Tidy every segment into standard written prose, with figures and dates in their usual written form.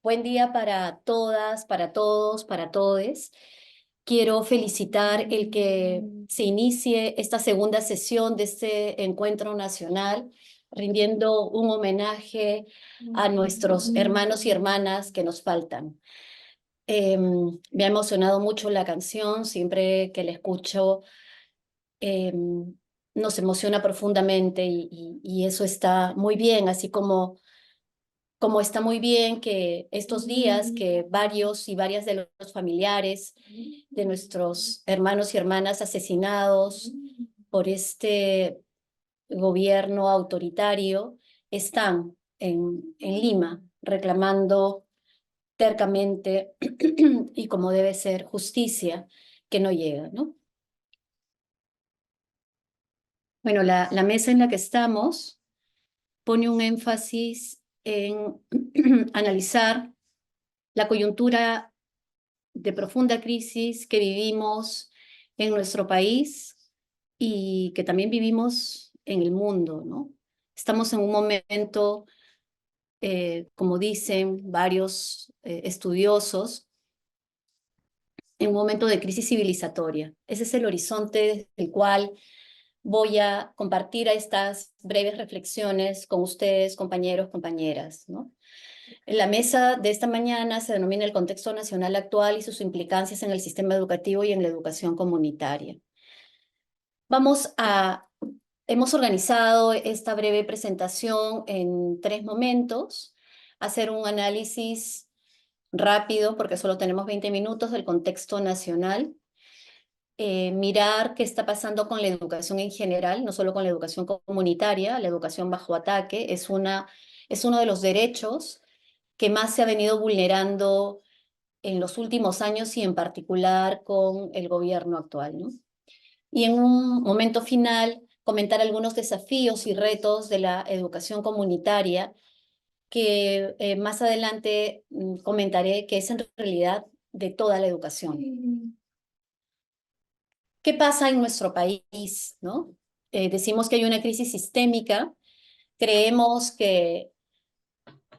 Buen día para todas, para todos, para todes. Quiero felicitar el que se inicie esta segunda sesión de este encuentro nacional, rindiendo un homenaje a nuestros hermanos y hermanas que nos faltan. Me ha emocionado mucho la canción, siempre que la escucho nos emociona profundamente y eso está muy bien, así como está muy bien que estos días que varios y varias de los familiares de nuestros hermanos y hermanas asesinados por este gobierno autoritario están en Lima reclamando tercamente y como debe ser justicia que no llega, ¿no? Bueno, la mesa en la que estamos pone un énfasis en analizar la coyuntura de profunda crisis que vivimos en nuestro país y que también vivimos en el mundo, ¿no? Estamos en un momento, como dicen varios estudiosos, en un momento de crisis civilizatoria. Ese es el horizonte desde el cual voy a compartir estas breves reflexiones con ustedes, compañeros, compañeras, ¿no? La mesa de esta mañana se denomina el contexto nacional actual y sus implicancias en el sistema educativo y en la educación comunitaria. Hemos organizado esta breve presentación en 3 momentos, hacer un análisis rápido, porque solo tenemos 20 minutos, del contexto nacional, mirar qué está pasando con la educación en general, no solo con la educación comunitaria. La educación bajo ataque es uno de los derechos que más se ha venido vulnerando en los últimos años y en particular con el gobierno actual, ¿no? Y en un momento final, comentar algunos desafíos y retos de la educación comunitaria que más adelante comentaré que es en realidad de toda la educación. ¿Qué pasa en nuestro país, no? Decimos que hay una crisis sistémica, creemos que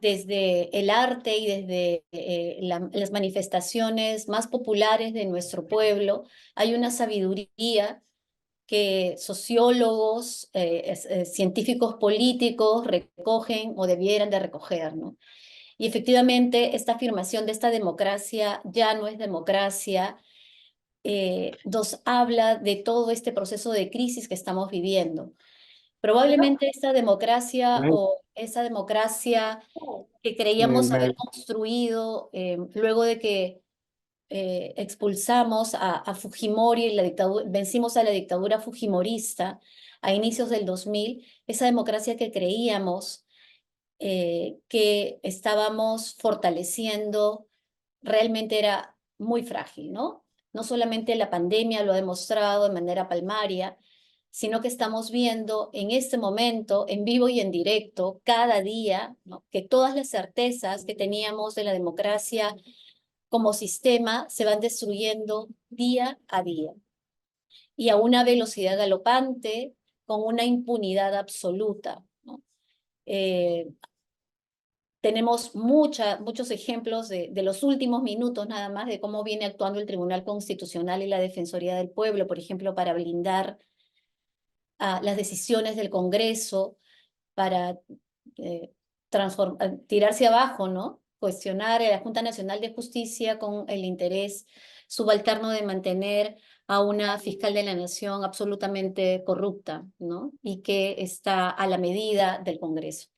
desde el arte y desde las manifestaciones más populares de nuestro pueblo, hay una sabiduría que sociólogos, científicos políticos recogen o debieran de recoger, ¿no? Y efectivamente, esta afirmación de esta democracia ya no es democracia, nos habla de todo este proceso de crisis que estamos viviendo. Probablemente esta democracia o esa democracia que creíamos haber construido luego de que expulsamos a Fujimori y vencimos a la dictadura fujimorista a inicios del 2000, esa democracia que creíamos que estábamos fortaleciendo realmente era muy frágil, ¿no? No solamente la pandemia lo ha demostrado de manera palmaria, sino que estamos viendo en este momento, en vivo y en directo, cada día, ¿no?, que todas las certezas que teníamos de la democracia como sistema se van destruyendo día a día y a una velocidad galopante, con una impunidad absoluta, ¿no? Tenemos muchos ejemplos de los últimos minutos nada más de cómo viene actuando el Tribunal Constitucional y la Defensoría del Pueblo, por ejemplo, para blindar las decisiones del Congreso, para tirarse abajo, ¿no? Cuestionar a la Junta Nacional de Justicia con el interés subalterno de mantener a una fiscal de la Nación absolutamente corrupta, ¿no? Y que está a la medida del Congreso.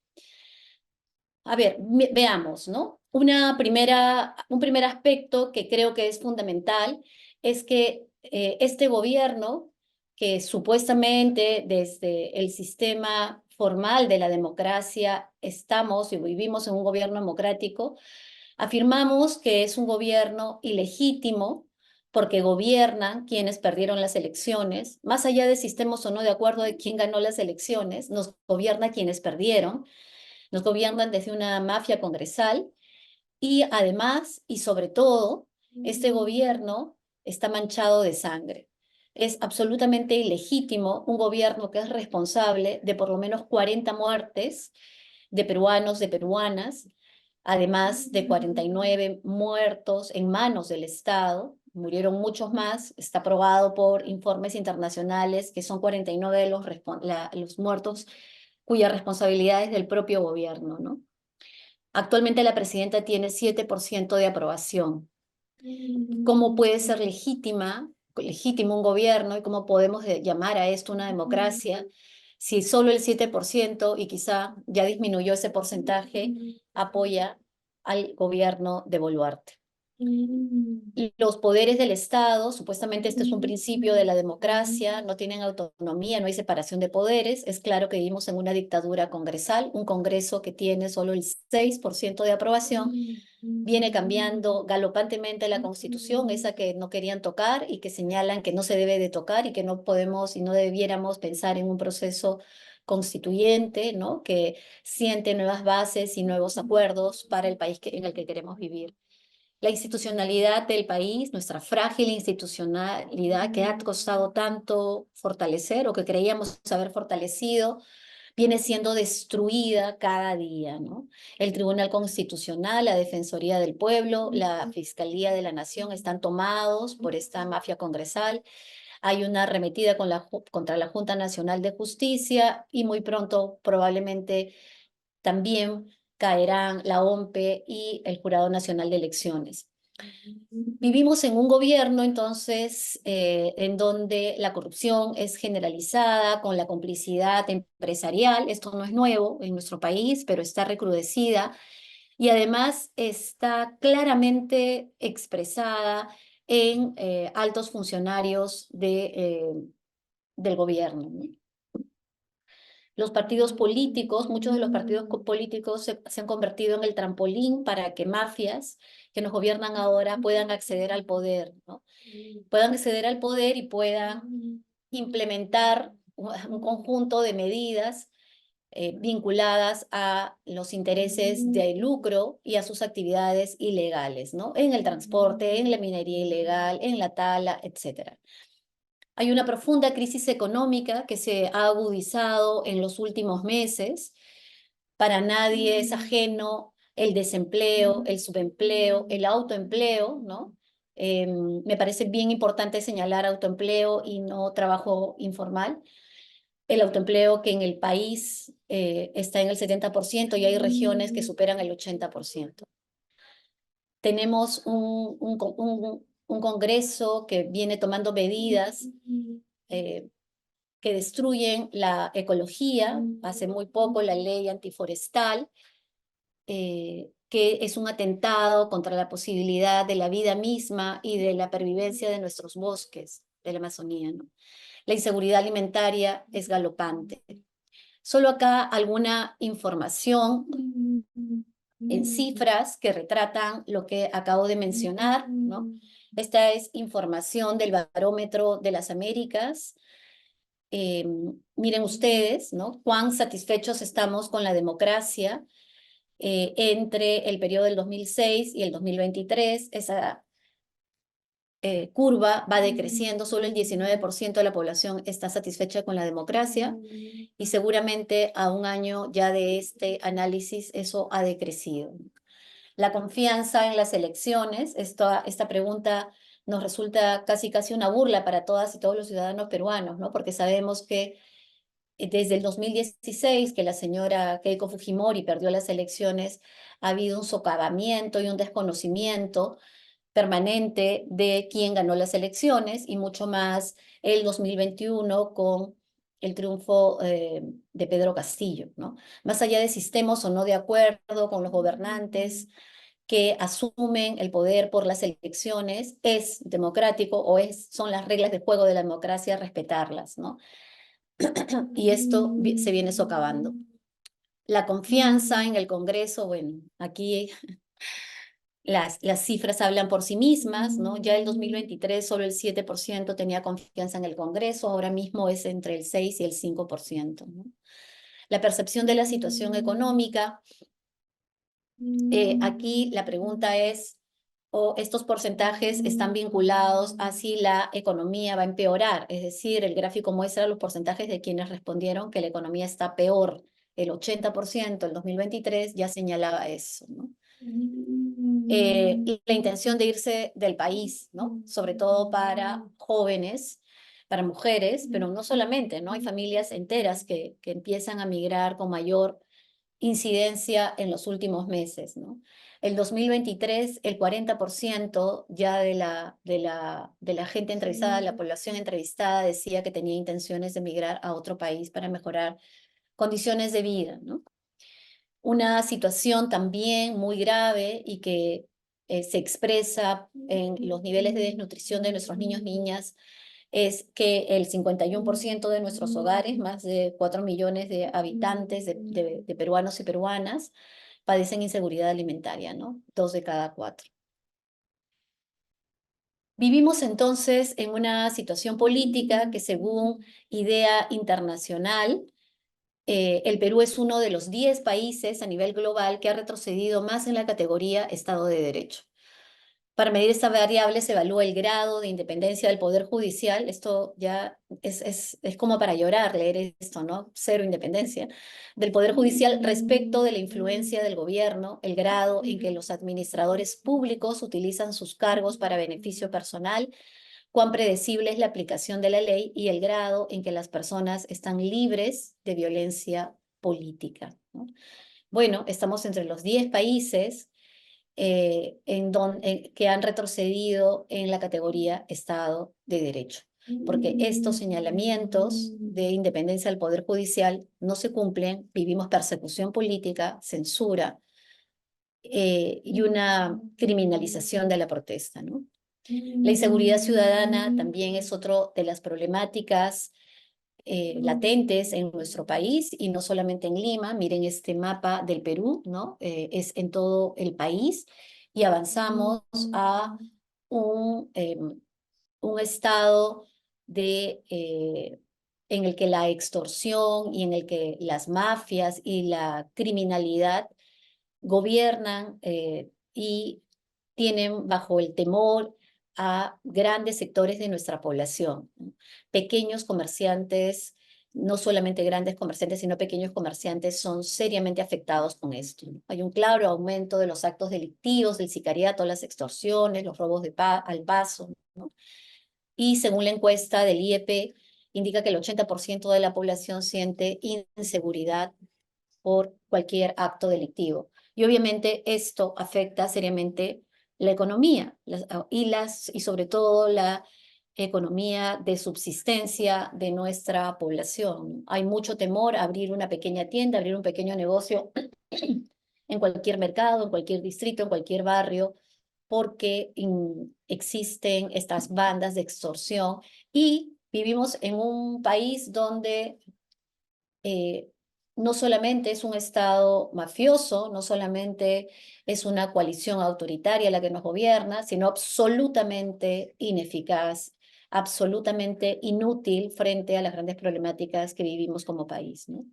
A ver, veamos, ¿no? Un primer aspecto que creo que es fundamental es que este gobierno, que supuestamente desde el sistema formal de la democracia estamos y vivimos en un gobierno democrático, afirmamos que es un gobierno ilegítimo porque gobiernan quienes perdieron las elecciones, más allá de si estemos o no de acuerdo de quién ganó las elecciones, nos gobierna quienes perdieron. Nos gobiernan desde una mafia congresal y además y sobre todo, este gobierno está manchado de sangre. Es absolutamente ilegítimo un gobierno que es responsable de por lo menos 40 muertes de peruanos, de peruanas, además de 49 muertos en manos del Estado. Murieron muchos más, está probado por informes internacionales que son 49 de los muertos cuya responsabilidad es del propio gobierno, ¿no? Actualmente la presidenta tiene 7% de aprobación. ¿Cómo puede ser legítimo un gobierno y cómo podemos llamar a esto una democracia si solo el 7% y quizá ya disminuyó ese porcentaje apoya al gobierno de Boluarte? Los poderes del Estado, supuestamente este es un principio de la democracia, no tienen autonomía, no hay separación de poderes. Es claro que vivimos en una dictadura congresal, un Congreso que tiene solo el 6% de aprobación. Viene cambiando galopantemente la Constitución, esa que no querían tocar y que señalan que no se debe de tocar y que no podemos y no debiéramos pensar en un proceso constituyente, ¿no? Que siente nuevas bases y nuevos acuerdos para el país en el que queremos vivir. La institucionalidad del país, nuestra frágil institucionalidad que ha costado tanto fortalecer o que creíamos haber fortalecido, viene siendo destruida cada día, ¿no? El Tribunal Constitucional, la Defensoría del Pueblo, la Fiscalía de la Nación están tomados por esta mafia congresal. Hay una arremetida contra la Junta Nacional de Justicia y muy pronto probablemente también caerán la OMPE y el Jurado Nacional de Elecciones. Vivimos en un gobierno, entonces, en donde la corrupción es generalizada, con la complicidad empresarial. Esto no es nuevo en nuestro país, pero está recrudecida y además está claramente expresada en altos funcionarios del gobierno, ¿no? Los partidos políticos, muchos de los partidos políticos se han convertido en el trampolín para que mafias que nos gobiernan ahora puedan acceder al poder, ¿no? Puedan acceder al poder y puedan implementar un conjunto de medidas vinculadas a los intereses de lucro y a sus actividades ilegales, ¿no? En el transporte, en la minería ilegal, en la tala, etcétera. Hay una profunda crisis económica que se ha agudizado en los últimos meses. Para nadie es ajeno el desempleo, el subempleo, el autoempleo, ¿no? Me parece bien importante señalar autoempleo y no trabajo informal. El autoempleo que en el país está en el 70% y hay regiones que superan el 80%. Tenemos un Congreso que viene tomando medidas que destruyen la ecología. Hace muy poco la ley antiforestal, que es un atentado contra la posibilidad de la vida misma y de la pervivencia de nuestros bosques de la Amazonía, ¿no? La inseguridad alimentaria es galopante. Solo acá alguna información en cifras que retratan lo que acabo de mencionar, ¿no? Esta es información del Barómetro de las Américas. Miren ustedes, ¿no? Cuán satisfechos estamos con la democracia entre el periodo del 2006 y el 2023. Esa curva va decreciendo, solo el 19% de la población está satisfecha con la democracia y seguramente a un año ya de este análisis eso ha decrecido. La confianza en las elecciones, esta pregunta nos resulta casi una burla para todas y todos los ciudadanos peruanos, ¿no? Porque sabemos que desde el 2016, que la señora Keiko Fujimori perdió las elecciones, ha habido un socavamiento y un desconocimiento permanente de quién ganó las elecciones y mucho más el 2021 con el triunfo de Pedro Castillo, ¿no? Más allá de si estemos o no de acuerdo con los gobernantes que asumen el poder por las elecciones, es democrático o son las reglas de juego de la democracia respetarlas, ¿no? Y esto se viene socavando. La confianza en el Congreso, bueno, aquí las cifras hablan por sí mismas, ¿no? Ya el 2023 solo el 7% tenía confianza en el Congreso, ahora mismo es entre el 6 y el 5%, ¿no? La percepción de la situación económica, aquí la pregunta es, o estos porcentajes están vinculados a si la economía va a empeorar, es decir, el gráfico muestra los porcentajes de quienes respondieron que la economía está peor. El 80% en 2023 ya señalaba eso, ¿no? y la intención de irse del país, ¿no? Sobre todo para jóvenes, para mujeres, pero no solamente, ¿no? Hay familias enteras que empiezan a migrar con mayor incidencia en los últimos meses, ¿no? El 2023, el 40% ya de la gente entrevistada, de la población entrevistada, decía que tenía intenciones de migrar a otro país para mejorar condiciones de vida, ¿no? Una situación también muy grave y que se expresa en los niveles de desnutrición de nuestros niños y niñas es que el 51% de nuestros hogares, más de 4 millones de habitantes, de peruanos y peruanas, padecen inseguridad alimentaria, ¿no? 2 de cada 4. Vivimos entonces en una situación política que, según Idea Internacional, el Perú es uno de los 10 países a nivel global que ha retrocedido más en la categoría Estado de Derecho. Para medir esta variable se evalúa el grado de independencia del Poder Judicial. Esto ya es como para llorar leer esto, ¿no? Cero independencia del Poder Judicial respecto de la influencia del gobierno, el grado en que los administradores públicos utilizan sus cargos para beneficio personal, cuán predecible es la aplicación de la ley y el grado en que las personas están libres de violencia política, ¿no? Bueno, estamos entre los 10 países que han retrocedido en la categoría Estado de Derecho, porque estos señalamientos de independencia del Poder Judicial no se cumplen, vivimos persecución política, censura y una criminalización de la protesta, ¿no? La inseguridad ciudadana también es otra de las problemáticas latentes en nuestro país y no solamente en Lima. Miren este mapa del Perú, ¿no? Es en todo el país y avanzamos a un estado en el que la extorsión y en el que las mafias y la criminalidad gobiernan y tienen bajo el temor a grandes sectores de nuestra población, ¿no? Pequeños comerciantes, no solamente grandes comerciantes, sino pequeños comerciantes son seriamente afectados con esto, ¿no? Hay un claro aumento de los actos delictivos, del sicariato, las extorsiones, los robos al paso, ¿no? Y según la encuesta del IEP, indica que el 80% de la población siente inseguridad por cualquier acto delictivo. Y obviamente esto afecta seriamente la economía y sobre todo la economía de subsistencia de nuestra población. Hay mucho temor a abrir una pequeña tienda, abrir un pequeño negocio en cualquier mercado, en cualquier distrito, en cualquier barrio, porque existen estas bandas de extorsión y vivimos en un país donde eh, no solamente es un Estado mafioso, no solamente es una coalición autoritaria la que nos gobierna, sino absolutamente ineficaz, absolutamente inútil frente a las grandes problemáticas que vivimos como país, ¿no?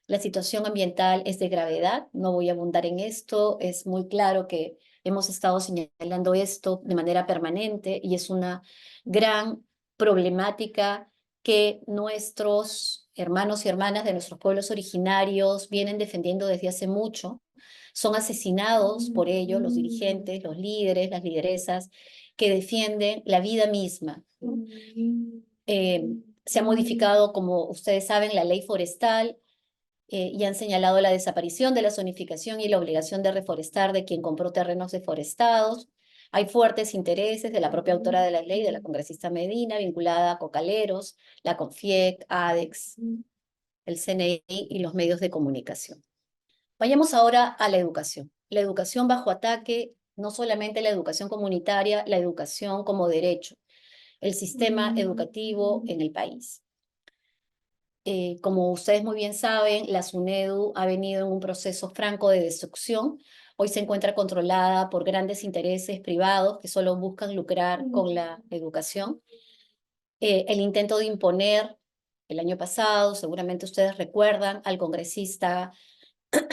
La situación ambiental es de gravedad, no voy a abundar en esto, es muy claro que hemos estado señalando esto de manera permanente y es una gran problemática que nuestros hermanos y hermanas de nuestros pueblos originarios vienen defendiendo desde hace mucho. Son asesinados por ello los dirigentes, los líderes, las lideresas que defienden la vida misma, ¿no? Se ha modificado, como ustedes saben, la ley forestal y han señalado la desaparición de la zonificación y la obligación de reforestar de quien compró terrenos deforestados. Hay fuertes intereses de la propia autora de la ley, de la congresista Medina, vinculada a Cocaleros, la CONFIEC, ADEX, el CNI y los medios de comunicación. Vayamos ahora a la educación. La educación bajo ataque, no solamente la educación comunitaria, la educación como derecho, el sistema educativo en el país. Como ustedes muy bien saben, la SUNEDU ha venido en un proceso franco de destrucción. Hoy se encuentra controlada por grandes intereses privados que solo buscan lucrar con la educación. El intento de imponer el año pasado, seguramente ustedes recuerdan, al congresista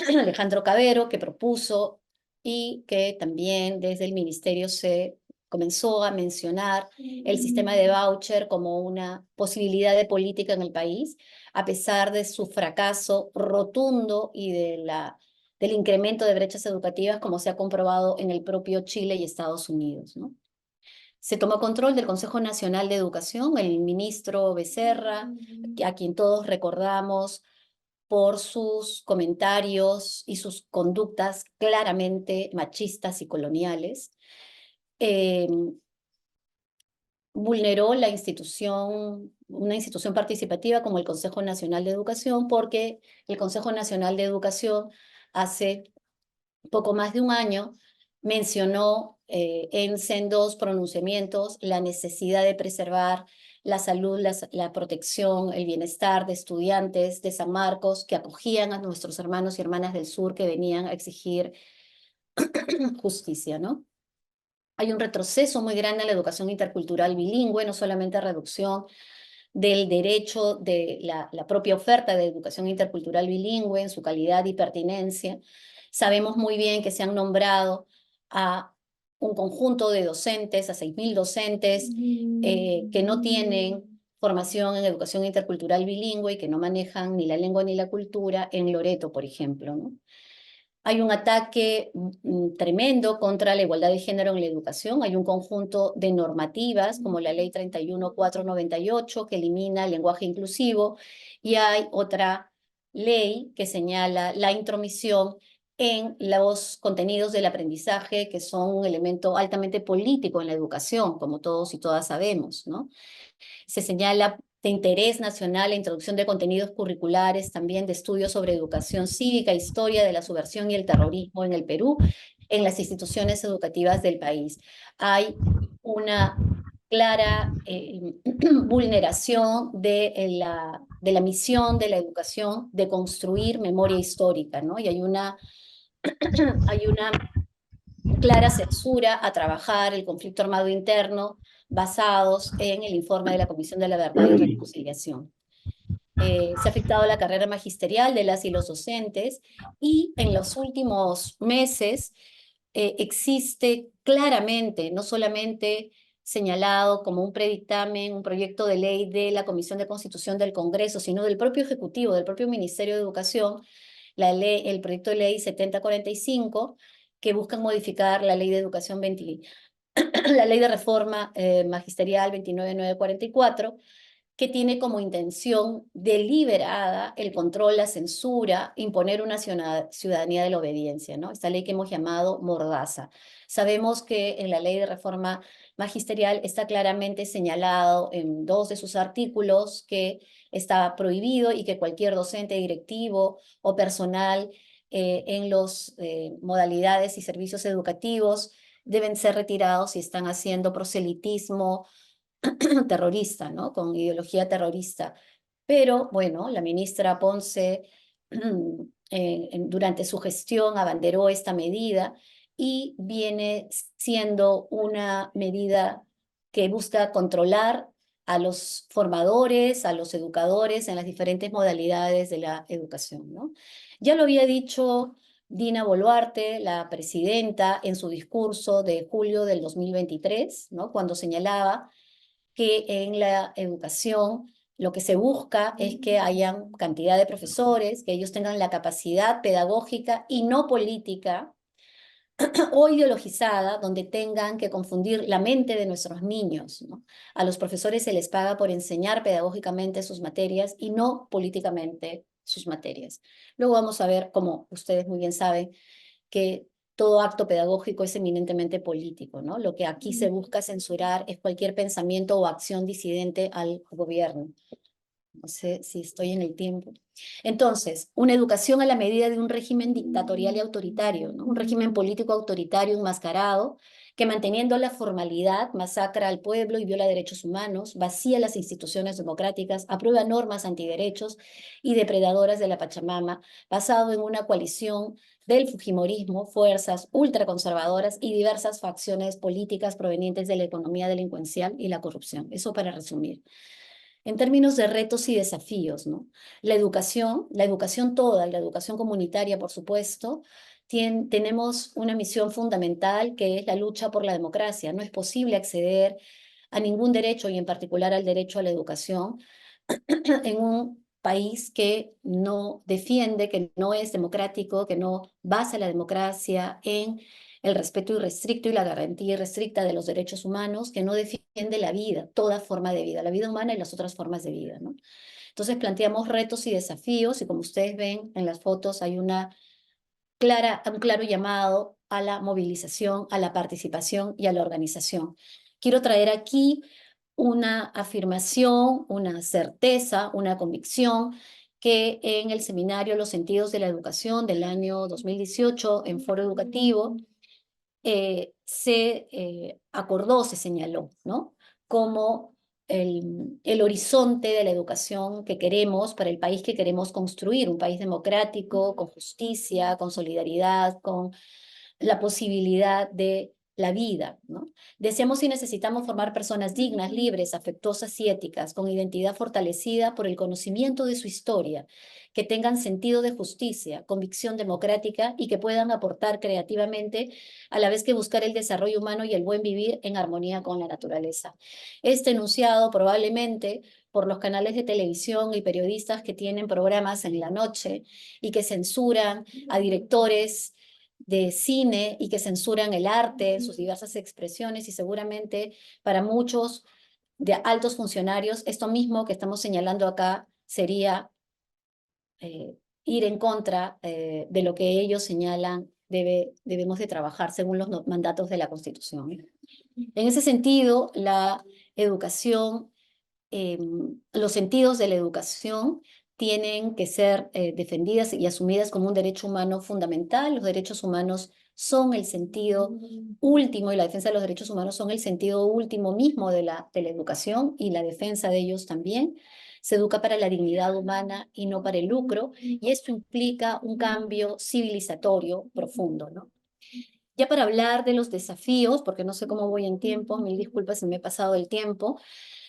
Alejandro Cabero, que propuso y que también desde el ministerio se comenzó a mencionar el sistema de voucher como una posibilidad de política en el país, a pesar de su fracaso rotundo y de la del incremento de brechas educativas, como se ha comprobado en el propio Chile y Estados Unidos, ¿no? Se tomó control del Consejo Nacional de Educación, el ministro Becerra, a quien todos recordamos por sus comentarios y sus conductas claramente machistas y coloniales. Vulneró la institución, una institución participativa como el Consejo Nacional de Educación, porque el Consejo Nacional de Educación hace poco más de un año mencionó en sendos pronunciamientos la necesidad de preservar la salud, la protección, el bienestar de estudiantes de San Marcos que acogían a nuestros hermanos y hermanas del sur que venían a exigir justicia, ¿no? Hay un retroceso muy grande en la educación intercultural bilingüe, no solamente reducción del derecho de la propia oferta de educación intercultural bilingüe en su calidad y pertinencia. Sabemos muy bien que se han nombrado a un conjunto de docentes, a 6.000 docentes que no tienen formación en educación intercultural bilingüe y que no manejan ni la lengua ni la cultura en Loreto, por ejemplo, ¿no? Hay un ataque tremendo contra la igualdad de género en la educación. Hay un conjunto de normativas, como la Ley 31498, que elimina el lenguaje inclusivo, y hay otra ley que señala la intromisión en los contenidos del aprendizaje, que son un elemento altamente político en la educación, como todos y todas sabemos, ¿no? Se señala de interés nacional la introducción de contenidos curriculares, también de estudios sobre educación cívica, historia de la subversión y el terrorismo en el Perú, en las instituciones educativas del país. Hay una clara vulneración de la misión de la educación de construir memoria histórica, ¿no? Y hay una clara censura a trabajar el conflicto armado interno basados en el informe de la Comisión de la Verdad y Reconciliación. Se ha afectado la carrera magisterial de las y los docentes y en los últimos meses existe claramente, no solamente señalado como un predictamen, un proyecto de ley de la Comisión de Constitución del Congreso, sino del propio Ejecutivo, del propio Ministerio de Educación, el proyecto de ley 7045, que buscan modificar la ley de educación la ley de reforma magisterial 29944, que tiene como intención deliberada el control, la censura, imponer una ciudadanía de la obediencia, ¿no? Esta ley que hemos llamado Mordaza. Sabemos que en la ley de reforma magisterial está claramente señalado en 2 de sus artículos que está prohibido y que cualquier docente, directivo o personal en los modalidades y servicios educativos deben ser retirados si están haciendo proselitismo terrorista, ¿no? Con ideología terrorista. Pero bueno, la ministra Ponce durante su gestión abanderó esta medida y viene siendo una medida que busca controlar a los formadores, a los educadores en las diferentes modalidades de la educación, ¿no? Ya lo había dicho Dina Boluarte, la presidenta, en su discurso de julio del 2023, ¿no? Cuando señalaba que en la educación lo que se busca es que hayan cantidad de profesores, que ellos tengan la capacidad pedagógica y no política o ideologizada, donde tengan que confundir la mente de nuestros niños, ¿no? A los profesores se les paga por enseñar pedagógicamente sus materias y no políticamente sus materias. Luego vamos a ver, como ustedes muy bien saben, que todo acto pedagógico es eminentemente político, ¿no? Lo que aquí se busca censurar es cualquier pensamiento o acción disidente al gobierno. No sé si estoy en el tiempo. Entonces, una educación a la medida de un régimen dictatorial y autoritario, ¿no? Un régimen político autoritario enmascarado que manteniendo la formalidad masacra al pueblo y viola derechos humanos, vacía las instituciones democráticas, aprueba normas antiderechos y depredadoras de la Pachamama, basado en una coalición del fujimorismo, fuerzas ultraconservadoras y diversas facciones políticas provenientes de la economía delincuencial y la corrupción. Eso para resumir. En términos de retos y desafíos, ¿no? La educación toda, la educación comunitaria, por supuesto, tenemos una misión fundamental que es la lucha por la democracia. No es posible acceder a ningún derecho y en particular al derecho a la educación en un país que no defiende, que no es democrático, que no basa la democracia en el respeto irrestricto y la garantía irrestricta de los derechos humanos, que no defiende la vida, toda forma de vida, la vida humana y las otras formas de vida, ¿no? Entonces planteamos retos y desafíos y como ustedes ven en las fotos hay un claro llamado a la movilización, a la participación y a la organización. Quiero traer aquí una afirmación, una certeza, una convicción que en el seminario Los sentidos de la educación del año 2018 en Foro Educativo se acordó, se señaló, ¿no? Como el horizonte de la educación que queremos para el país que queremos construir, un país democrático, con justicia, con solidaridad, con la posibilidad de la vida, ¿no? Deseamos y necesitamos formar personas dignas, libres, afectuosas y éticas, con identidad fortalecida por el conocimiento de su historia, que tengan sentido de justicia, convicción democrática y que puedan aportar creativamente a la vez que buscar el desarrollo humano y el buen vivir en armonía con la naturaleza. Este enunciado probablemente por los canales de televisión y periodistas que tienen programas en la noche y que censuran a directores de cine y que censuran el arte en sus diversas expresiones y seguramente para muchos de altos funcionarios esto mismo que estamos señalando acá sería ir en contra de lo que ellos señalan debemos de trabajar según los mandatos de la Constitución. En ese sentido, la educación, los sentidos de la educación tienen que ser defendidas y asumidas como un derecho humano fundamental. Los derechos humanos son el sentido último y la defensa de los derechos humanos son el sentido último mismo de la educación y la defensa de ellos también. Se educa para la dignidad humana y no para el lucro, y esto implica un cambio civilizatorio profundo, ¿no? Ya para hablar de los desafíos, porque no sé cómo voy en tiempo, mil disculpas si me he pasado el tiempo,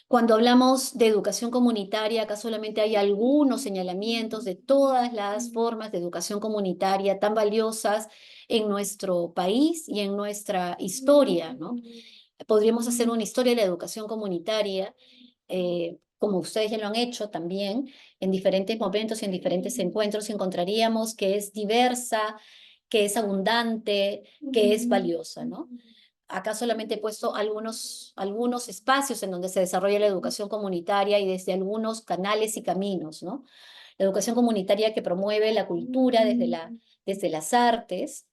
cuando hablamos de educación comunitaria, acá solamente hay algunos señalamientos de todas las formas de educación comunitaria tan valiosas en nuestro país y en nuestra historia, ¿no? Podríamos hacer una historia de la educación comunitaria, como ustedes ya lo han hecho también, en diferentes momentos y en diferentes encuentros, y encontraríamos que es diversa, que es abundante, que es valiosa, ¿no? Acá solamente he puesto algunos espacios en donde se desarrolla la educación comunitaria y desde algunos canales y caminos, ¿no? La educación comunitaria que promueve la cultura desde las artes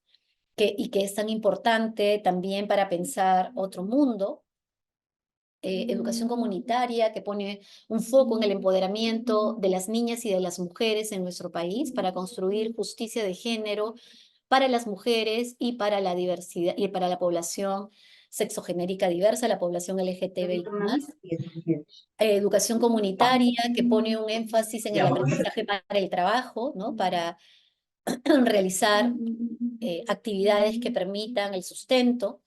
y que es tan importante también para pensar otro mundo. Educación comunitaria que pone un foco en el empoderamiento de las niñas y de las mujeres en nuestro país para construir justicia de género para las mujeres y para la diversidad y para la población sexogenérica diversa, la población LGTBI+. Educación comunitaria que pone un énfasis en el aprendizaje para el trabajo, ¿no? Para realizar actividades que permitan el sustento.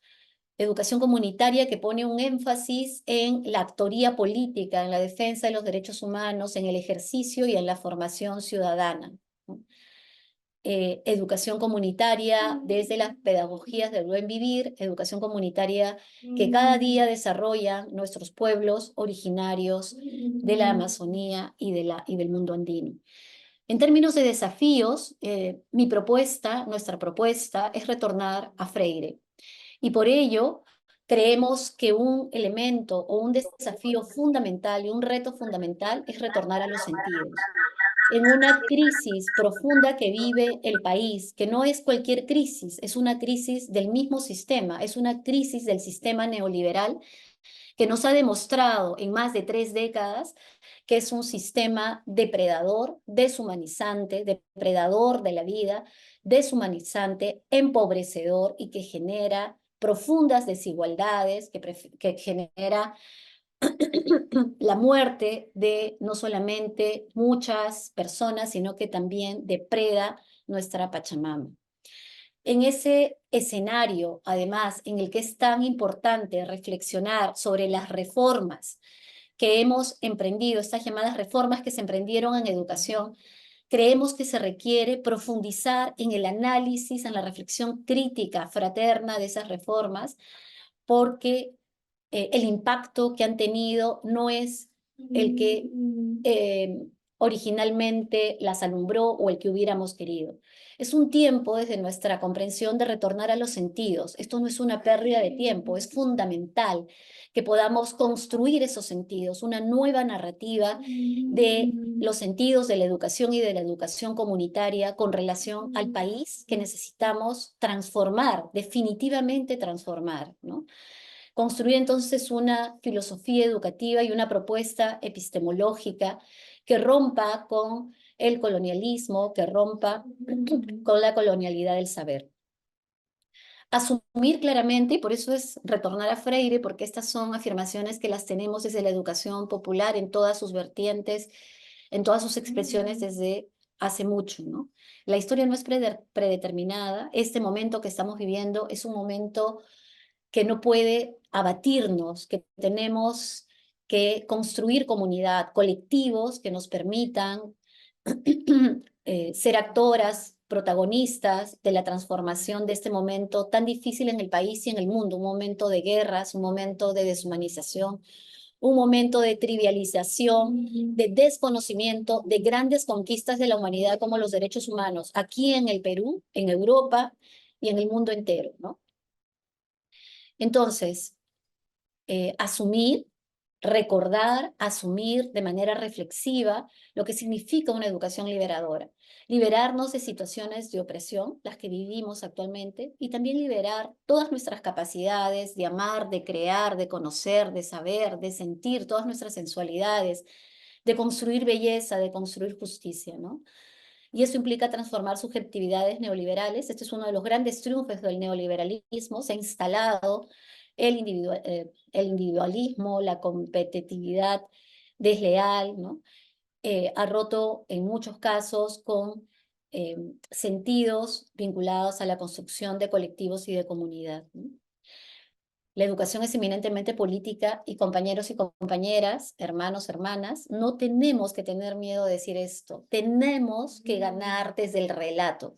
Educación comunitaria que pone un énfasis en la actoría política, en la defensa de los derechos humanos, en el ejercicio y en la formación ciudadana. Educación comunitaria desde las pedagogías del buen vivir, educación comunitaria que cada día desarrollan nuestros pueblos originarios de la Amazonía y del mundo andino. En términos de desafíos, nuestra propuesta es retornar a Freire. Y por ello, creemos que un elemento o un desafío fundamental y un reto fundamental es retornar a los sentidos. En una crisis profunda que vive el país, que no es cualquier crisis, es una crisis del mismo sistema, es una crisis del sistema neoliberal que nos ha demostrado en más de 3 décadas que es un sistema depredador, deshumanizante, depredador de la vida, deshumanizante, empobrecedor y que genera profundas desigualdades, que genera la muerte de no solamente muchas personas, sino que también depreda nuestra Pachamama. En ese escenario, además, en el que es tan importante reflexionar sobre las reformas que hemos emprendido, estas llamadas reformas que se emprendieron en educación, creemos que se requiere profundizar en el análisis, en la reflexión crítica, fraterna de esas reformas, porque el impacto que han tenido no es el que originalmente las alumbró o el que hubiéramos querido. Es un tiempo desde nuestra comprensión de retornar a los sentidos. Esto no es una pérdida de tiempo, es fundamental que podamos construir esos sentidos, una nueva narrativa de los sentidos de la educación y de la educación comunitaria con relación al país que necesitamos transformar, definitivamente transformar, ¿no? Construir entonces una filosofía educativa y una propuesta epistemológica que rompa con el colonialismo, que rompa con la colonialidad del saber. Asumir claramente, y por eso es retornar a Freire, porque estas son afirmaciones que las tenemos desde la educación popular en todas sus vertientes, en todas sus expresiones desde hace mucho, ¿no? La historia no es predeterminada. Este momento que estamos viviendo es un momento que no puede abatirnos, que tenemos que construir comunidad, colectivos que nos permitan ser actoras, protagonistas de la transformación de este momento tan difícil en el país y en el mundo, un momento de guerras, un momento de deshumanización, un momento de trivialización, de desconocimiento de grandes conquistas de la humanidad como los derechos humanos, aquí en el Perú, en Europa y en el mundo entero, ¿no? Entonces, asumir, recordar, asumir de manera reflexiva lo que significa una educación liberadora. Liberarnos de situaciones de opresión, las que vivimos actualmente, y también liberar todas nuestras capacidades de amar, de crear, de conocer, de saber, de sentir, todas nuestras sensualidades, de construir belleza, de construir justicia, ¿no? Y eso implica transformar subjetividades neoliberales. Este es uno de los grandes triunfos del neoliberalismo. Se ha instalado el individualismo, la competitividad desleal, ¿no? Ha roto en muchos casos con sentidos vinculados a la construcción de colectivos y de comunidad, ¿no? La educación es eminentemente política y compañeros y compañeras, hermanos, hermanas, no tenemos que tener miedo de decir esto. Tenemos que ganar desde el relato.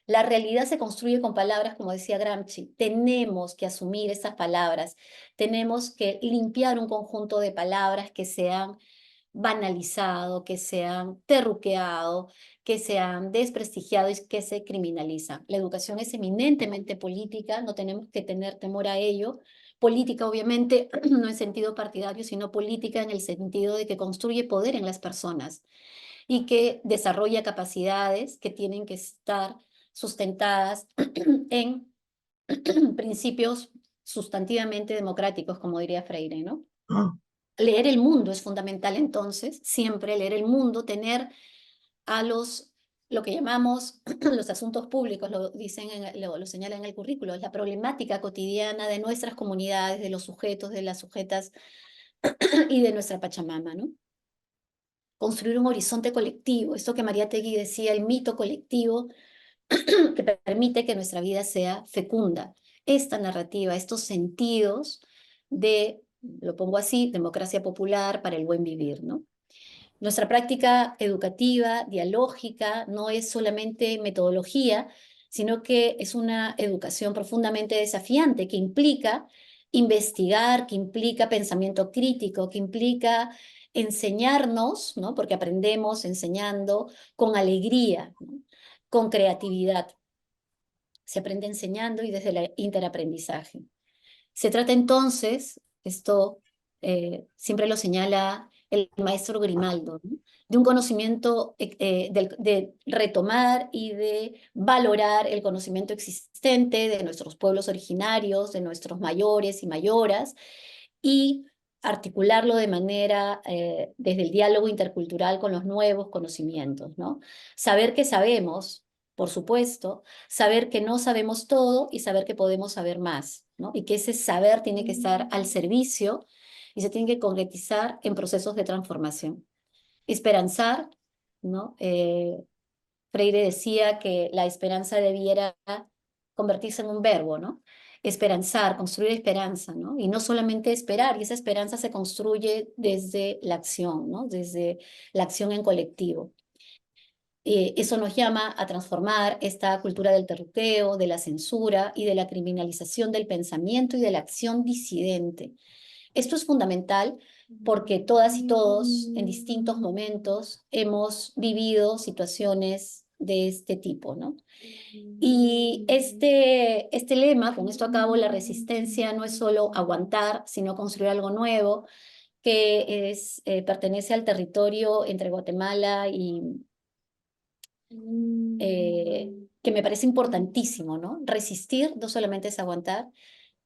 La realidad se construye con palabras, como decía Gramsci. Tenemos que asumir esas palabras. Tenemos que limpiar un conjunto de palabras que se han banalizado, que se han terruqueado, que se han desprestigiado y que se criminalizan. La educación es eminentemente política, no tenemos que tener temor a ello. Política, obviamente, no en sentido partidario, sino política en el sentido de que construye poder en las personas y que desarrolla capacidades que tienen que estar sustentadas en principios sustantivamente democráticos, como diría Freire, ¿no? Leer el mundo es fundamental entonces, siempre leer el mundo, tener a lo que llamamos los asuntos públicos, lo dicen, lo señalan en el currículo, es la problemática cotidiana de nuestras comunidades, de los sujetos, de las sujetas y de nuestra Pachamama, ¿no? Construir un horizonte colectivo, esto que Mariátegui decía, el mito colectivo, que permite que nuestra vida sea fecunda. Esta narrativa, estos sentidos de, lo pongo así, democracia popular para el buen vivir, ¿no? Nuestra práctica educativa, dialógica, no es solamente metodología, sino que es una educación profundamente desafiante que implica investigar, que implica pensamiento crítico, que implica enseñarnos, ¿no? Porque aprendemos enseñando con alegría, ¿no? Con creatividad. Se aprende enseñando y desde el interaprendizaje. Se trata entonces, esto siempre lo señala el maestro Grimaldo, ¿no? De un conocimiento, de retomar y de valorar el conocimiento existente de nuestros pueblos originarios, de nuestros mayores y mayoras, y articularlo de manera, desde el diálogo intercultural con los nuevos conocimientos, ¿no? Saber que sabemos, por supuesto, saber que no sabemos todo y saber que podemos saber más, ¿no? Y que ese saber tiene que estar al servicio y se tiene que concretizar en procesos de transformación. Esperanzar, ¿no? Freire decía que la esperanza debiera convertirse en un verbo, ¿no? Esperanzar, construir esperanza, ¿no? Y no solamente esperar, y esa esperanza se construye desde la acción, ¿no? Desde la acción en colectivo. Eso nos llama a transformar esta cultura del terruqueo, de la censura y de la criminalización del pensamiento y de la acción disidente. Esto es fundamental porque todas y todos en distintos momentos hemos vivido situaciones de este tipo, ¿no? Y este lema, con esto acabo, la resistencia no es solo aguantar, sino construir algo nuevo, que pertenece al territorio entre Guatemala y que me parece importantísimo, ¿no? Resistir no solamente es aguantar,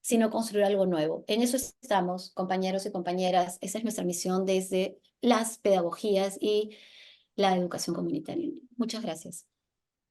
sino construir algo nuevo. En eso estamos, compañeros y compañeras. Esa es nuestra misión desde las pedagogías y la educación comunitaria. Muchas gracias.